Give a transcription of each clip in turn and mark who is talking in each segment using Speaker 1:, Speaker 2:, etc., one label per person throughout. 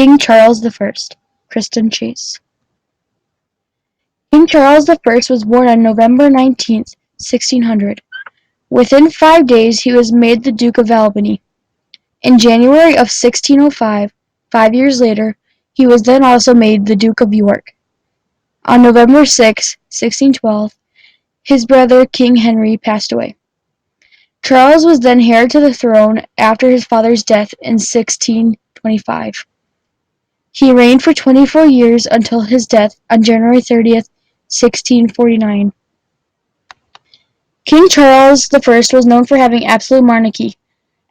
Speaker 1: King Charles I. Kristen Chase. King Charles I was born on November 19th, 1600. Within 5 days he was made the Duke of Albany. In January of 1605, 5 years later, he was then also made the Duke of York. On November 6, 1612, his brother King Henry passed away. Charles was then heir to the throne after his father's death in 1625. He reigned for 24 years until his death on January 30th, 1649. King Charles I was known for having absolute monarchy.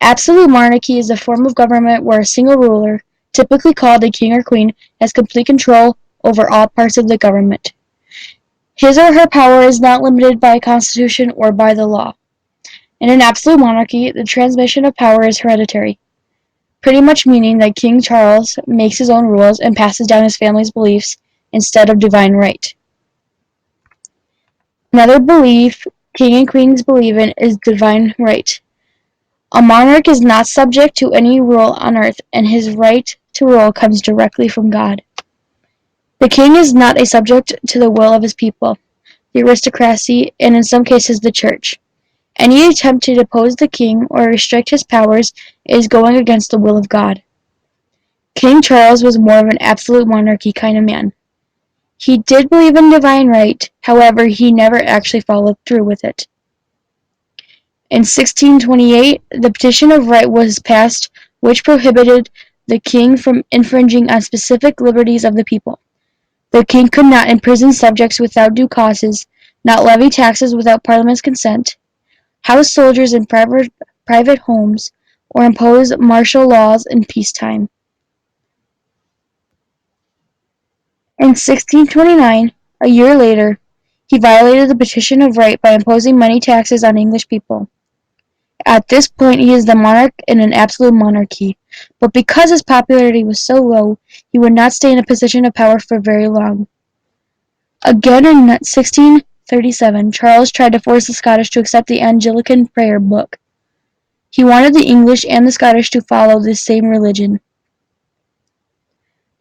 Speaker 1: Absolute monarchy is a form of government where a single ruler, typically called a king or queen, has complete control over all parts of the government. His or her power is not limited by a constitution or by the law. In an absolute monarchy, the transmission of power is hereditary, pretty much meaning that King Charles makes his own rules and passes down his family's beliefs instead of divine right. Another belief king and queens believe in is divine right. A monarch is not subject to any rule on earth, and his right to rule comes directly from God. The king is not a subject to the will of his people, the aristocracy, and in some cases the church. Any attempt to depose the king or restrict his powers is going against the will of God. King Charles was more of an absolute monarchy kind of man. He did believe in divine right, however, he never actually followed through with it. In 1628, the Petition of Right was passed, which prohibited the king from infringing on specific liberties of the people. The king could not imprison subjects without due causes, not levy taxes without Parliament's consent, house soldiers in private homes, or impose martial laws in peacetime. In 1629, a year later, he violated the Petition of Right by imposing many taxes on English people. At this point, he is the monarch in an absolute monarchy, but because his popularity was so low, he would not stay in a position of power for very long. Again in 1637, Charles tried to force the Scottish to accept the Anglican prayer book. He wanted the English and the Scottish to follow this same religion.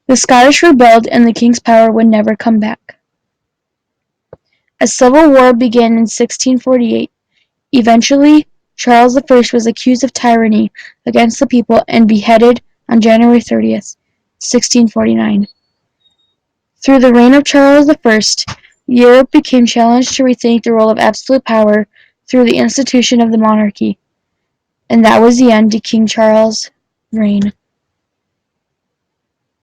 Speaker 1: The Scottish rebelled and the king's power would never come back. A civil war began in 1648. Eventually, Charles I was accused of tyranny against the people and beheaded on January 30th, 1649. Through the reign of Charles I, Europe became challenged to rethink the role of absolute power through the institution of the monarchy. And that was the end to King Charles' reign.